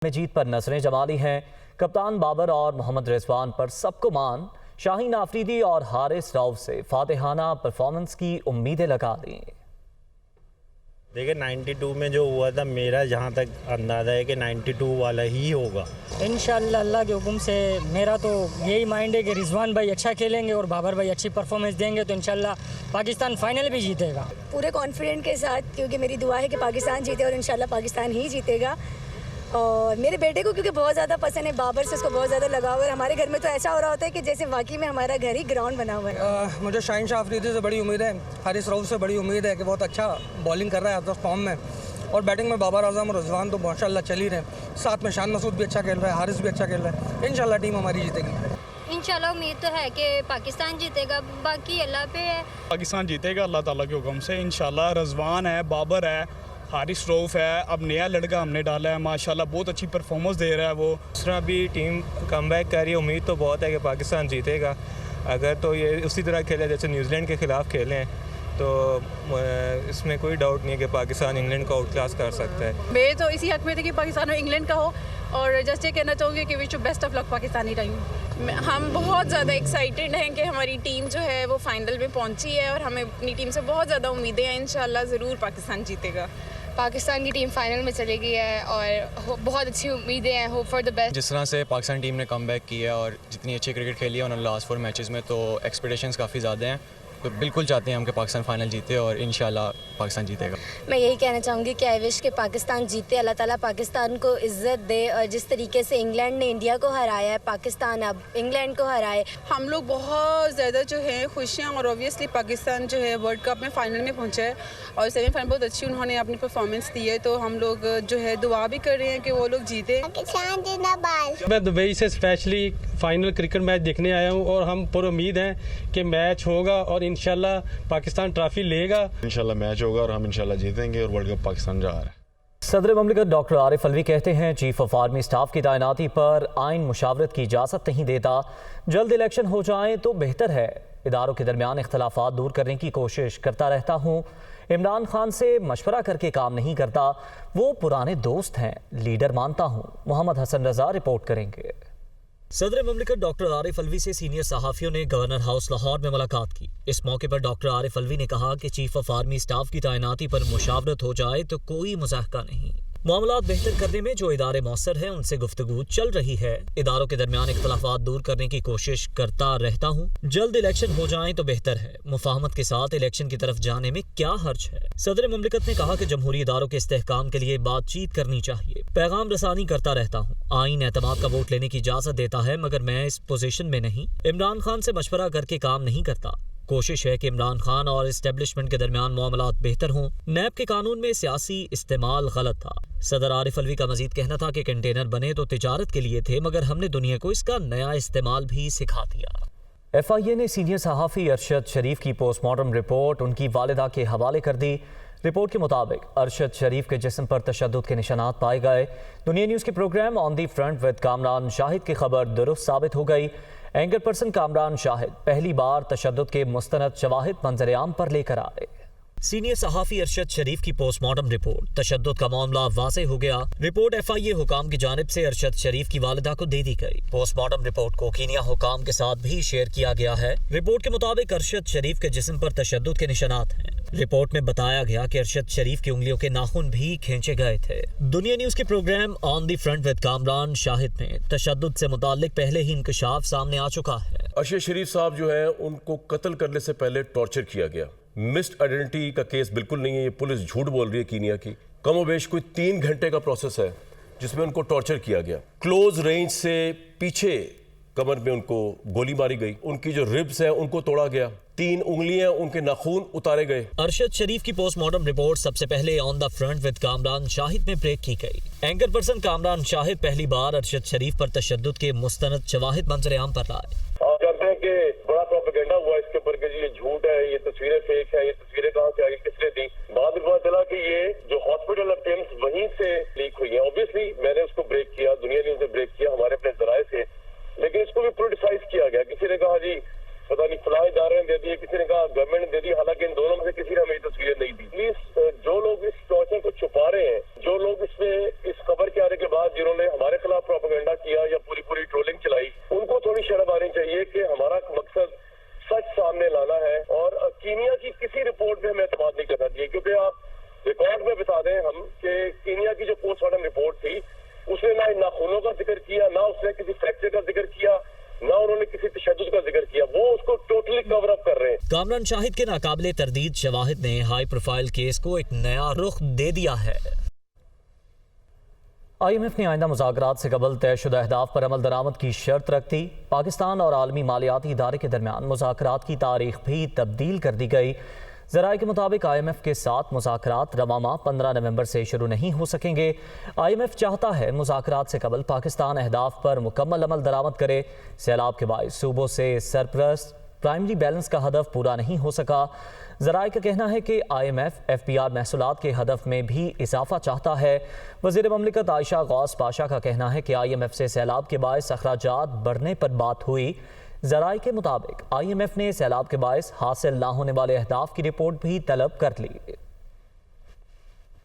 میں جیت پر نظریں جمالی ہیں کپتان بابر اور محمد رضوان پر سب کو مان شاہین آفریدی اور حارث رؤف سے فاتحانہ پرفارمنس کی امیدیں لگا دیں۔ دیکھیں 92 میں جو ہوا تھا میرا جہاں تک اندازہ ہے کہ 92 والا ہی ہوگا انشاءاللہ اللہ کے حکم سے۔ میرا تو یہی مائنڈ ہے کہ رضوان بھائی اچھا کھیلیں گے اور بابر بھائی اچھی پرفارمنس دیں گے تو انشاءاللہ پاکستان فائنل بھی جیتے گا پورے کانفیڈنٹ کے ساتھ، کیونکہ میری دعا ہے کہ پاکستان جیتے اور انشاءاللہ پاکستان ہی جیتے گا۔ اور میرے بیٹے کو کیونکہ بہت زیادہ پسند ہے بابر سے، اس کو بہت زیادہ لگاؤ ہے اور ہمارے گھر میں تو ایسا ہو رہا ہوتا ہے کہ جیسے واقعی میں ہمارا گھر ہی گراؤنڈ بنا ہوا ہے۔ مجھے شاہین شاہ آفریدی سے بڑی امید ہے، حارث رؤف سے بڑی امید ہے کہ بہت اچھا بالنگ کر رہا ہے آؤٹ آف فارم میں، اور بیٹنگ میں بابر اعظم اور رضوان تو ماشاءاللہ چل ہی رہے ہیں، ساتھ میں شان مسعود بھی اچھا کھیل رہا ہے، حارث بھی اچھا کھیل رہا ہے۔ انشاءاللہ ٹیم ہماری جیتے گی۔ انشاءاللہ امید تو ہے کہ پاکستان جیتے گا، باقی اللہ پہ ہے۔ پاکستان جیتے گا اللہ تعالیٰ کے حکم سے انشاءاللہ۔ رضوان ہے، بابر ہے، حارث رؤف ہے، اب نیا لڑکا ہم نے ڈالا ہے ماشاءاللہ، بہت اچھی پرفارمنس دے رہا ہے وہ۔ اس طرح بھی ٹیم کم بیک کر رہی ہے، امید تو بہت ہے کہ پاکستان جیتے گا۔ اگر تو یہ اسی طرح کھیلے جیسے نیوزی لینڈ کے خلاف کھیلے ہیں تو اس میں کوئی ڈاؤٹ نہیں ہے کہ پاکستان انگلینڈ کو آؤٹ کلاس کر سکتا ہے۔ میں تو اسی حق میں تھی کہ پاکستان اور انگلینڈ کا ہو، اور جسٹ یہ کہنا چاہوں گی کہ wish best of luck Pakistani team. ہم بہت زیادہ ایکسائٹیڈ ہیں کہ ہماری ٹیم جو ہے وہ فائنل میں پہنچی ہے، اور ہمیں اپنی ٹیم سے بہت زیادہ امیدیں ہیں، انشاءاللہ ضرور پاکستان جیتے گا۔ پاکستان کی ٹیم فائنل میں چلے گئی ہے اور بہت اچھی امیدیں ہیں، ہوپ فار دا بیسٹ۔ جس طرح سے پاکستان ٹیم نے کم بیک کیا اور جتنی اچھی کرکٹ کھیلی ہے انہوں نے لاسٹ 4 میچز میں، تو ایکسپیکٹیشنز کافی زیادہ ہیں، تو بالکل چاہتے ہیں ہم کہ پاکستان فائنل جیتے اور انشاءاللہ پاکستان جیتے گا۔ میں یہی کہنا چاہوں گی کہ آئی وش کہ پاکستان جیتے، اللہ تعالیٰ پاکستان کو عزت دے، اور جس طریقے سے انگلینڈ نے انڈیا کو ہرایا ہے پاکستان اب انگلینڈ کو ہرائے۔ ہم لوگ بہت زیادہ جو ہے خوش ہیں، اور اوبویسلی پاکستان جو ہے ورلڈ کپ میں فائنل میں پہنچا ہے، اور سیمی فائنل بہت اچھی انہوں نے اپنی پرفارمنس دی ہے، تو ہم لوگ جو ہے دعا بھی کر رہے ہیں کہ وہ لوگ جیتے۔ میں دبئی سے اسپیشلی فائنل کرکٹ میچ دیکھنے آیا ہوں، اور ہم پر امید ہیں کہ میچ ہوگا اور انشاءاللہ پاکستان ٹرافی لے گا۔ انشاءاللہ میچ ہوگا اور ہم انشاءاللہ جیتیں گے اور ورلڈ کپ پاکستان جا رہا ہے۔ صدر مملکت ڈاکٹر عارف الوی کہتے ہیں چیف آف آرمی اسٹاف کی تعیناتی پر آئین مشاورت کی اجازت نہیں دیتا، جلد الیکشن ہو جائیں تو بہتر ہے، اداروں کے درمیان اختلافات دور کرنے کی کوشش کرتا رہتا ہوں، عمران خان سے مشورہ کر کے کام نہیں کرتا، وہ پرانے دوست ہیں، لیڈر مانتا ہوں۔ محمد حسن رضا رپورٹ کریں گے۔ صدر مملکت ڈاکٹر عارف الوی سے سینئر صحافیوں نے گورنر ہاؤس لاہور میں ملاقات کی۔ اس موقع پر ڈاکٹر عارف الوی نے کہا کہ چیف آف آرمی اسٹاف کی تعیناتی پر مشاورت ہو جائے تو کوئی مضاحکہ نہیں، معاملات بہتر کرنے میں جو ادارے مؤثر ہیں ان سے گفتگو چل رہی ہے، اداروں کے درمیان اختلافات دور کرنے کی کوشش کرتا رہتا ہوں، جلد الیکشن ہو جائیں تو بہتر ہے، مفاہمت کے ساتھ الیکشن کی طرف جانے میں کیا حرج ہے۔ صدر مملکت نے کہا کہ جمہوری اداروں کے استحکام کے لیے بات چیت کرنی چاہیے، پیغام رسانی کرتا رہتا ہوں، آئین اعتماد کا ووٹ لینے کی اجازت دیتا ہے مگر میں اس پوزیشن میں نہیں، عمران خان سے مشورہ کر کے کام نہیں کرتا، کوشش ہے کہ عمران خان اور اسٹیبلشمنٹ کے درمیان معاملات بہتر ہوں، نیب کے قانون میں سیاسی استعمال غلط تھا۔ صدر عارف الوی کا مزید کہنا تھا کہ کنٹینر بنے تو تجارت کے لیے تھے مگر ہم نے دنیا کو اس کا نیا استعمال بھی سکھا دیا۔ ایف آئی اے نے سینئر صحافی ارشد شریف کی پوسٹ مارٹم رپورٹ ان کی والدہ کے حوالے کر دی۔ رپورٹ کے مطابق ارشد شریف کے جسم پر تشدد کے نشانات پائے گئے۔ دنیا نیوز کے programme on the front with Kamran Shahid کی خبر درست ثابت ہو گئی۔ اینکر پرسن کامران شاہد پہلی بار تشدد کے مستند شواہد منظر عام پر لے کر آئے۔ سینئر صحافی ارشد شریف کی پوسٹ مارٹم رپورٹ، تشدد کا معاملہ واضح ہو گیا۔ رپورٹ ایف آئی اے حکام کی جانب سے ارشد شریف کی والدہ کو دے دی گئی۔ پوسٹ مارٹم رپورٹ کو کینیا حکام کے ساتھ بھی شیئر کیا گیا ہے۔ رپورٹ کے مطابق ارشد شریف کے جسم پر تشدد کے نشانات ہیں۔ رپورٹ میں بتایا گیا کہ ارشد شریف کی انگلیوں کے ناخن بھی کھینچے گئے تھے۔ دنیا نیوز کے programme on the front with Kamran Shahid میں تشدد سے متعلق پہلے ہی انکشاف سامنے آ چکا ہے۔ ارشد شریف صاحب جو ہے ان کو قتل کرنے سے پہلے ٹارچر کیا گیا۔ مسڈ آئیڈینٹی کا کیس بالکل نہیں ہے، یہ پولیس جھوٹ بول رہی ہے کینیا کی۔ کم و بیش کوئی 3 گھنٹے کا پروسیس ہے جس میں ان کو ٹارچر کیا گیا۔ کلوز رینج سے پیچھے کمر میں ان کو گولی ماری گئی، ان کی جو ربس ہیں ان کو توڑا گیا، 3 انگلیاں ان کے ناخون اتارے گئے۔ ارشد شریف کی پوسٹ مارٹم رپورٹ سب سے پہلے آن the front with Kamran Shahid میں بریک کی گئی۔ اینکر پرسن کامران شاہد پہلی بار ارشد شریف پر تشدد کے مستند شواہد منظر عام پر لائے۔ آپ جانتے ہیں کہ بڑا پروپیگنڈا ہوا اس کے اوپر کہ یہ جھوٹ ہے، یہ تصویریں فیک ہے، یہ تصویریں کہاں سے آگے کس نے دی۔ بعد میں پتا چلا کہ یہ جو ہاسپٹل اٹیمپٹس وہیں سے لیک ہوئی ہیں۔ اوبیسلی میں نے اس کو بریک کیا، دنیا نیوز نے بریک کیا ہمارے اپنے ذرائع سے، لیکن اس کو بھی پولیٹیسائز کیا گیا۔ کسی نے کہا جی پتہ نہیں فلاں ادارے نے دے دی، کسی نے کہا گورنمنٹ نے دے دی، حالانکہ ان دونوں میں سے کسی نے ہمیں تصویریں نہیں دی۔ پلیز جو لوگ اس ٹارچر کو چھپا رہے ہیں، جو لوگ اس میں اس خبر کے آنے کے بعد جنہوں نے پورا پروپیگنڈا کیا یا پوری پوری ٹرولنگ چلائی، ان کو تھوڑی شرم آنی چاہیے کہ ہمارا مقصد سچ سامنے لانا ہے، اور کینیا کی کسی رپورٹ پہ ہمیں اعتماد نہیں کرنا چاہیے، کیونکہ آپ ریکارڈ میں بتا دیں ہم کہ کینیا کی جو پوسٹ مارٹم رپورٹ تھی اس نے نہ ناخونوں کا ذکر کیا، نہ اس نے کسی فریکچر کا ذکر کیا، نہ انہوں نے کسی تشدد کا ذکر کیا، وہ اس کو ٹوٹلی کور اپ کر رہے ہیں۔ کامران شاہد کے ناقابل تردید شواہد نے ہائی پروفائل کیس کو ایک نیا رخ دے دیا ہے۔ آئی ایم ایف نے آئندہ مذاکرات سے قبل طے شدہ اہداف پر عمل درآمد کی شرط رکھ دی۔ پاکستان اور عالمی مالیاتی ادارے کے درمیان مذاکرات کی تاریخ بھی تبدیل کر دی گئی۔ ذرائع کے مطابق آئی ایم ایف کے ساتھ مذاکرات رواں ماہ 15 نومبر سے شروع نہیں ہو سکیں گے۔ آئی ایم ایف چاہتا ہے مذاکرات سے قبل پاکستان اہداف پر مکمل عمل درآمد کرے۔ سیلاب کے باعث صوبوں سے سرپلس پرائمری بیلنس کا ہدف پورا نہیں ہو سکا۔ ذرائع کا کہنا ہے کہ I M F P R محصولات کے ہدف میں بھی اضافہ چاہتا ہے۔ وزیر مملکت عائشہ غوث پاشا کا کہنا ہے کہ آئی ایم ایف سے سیلاب کے باعث اخراجات بڑھنے پر بات ہوئی۔ ذرائع کے مطابق آئی ایم ایف نے سیلاب کے باعث حاصل نہ ہونے والے اہداف کی رپورٹ بھی طلب کر لی۔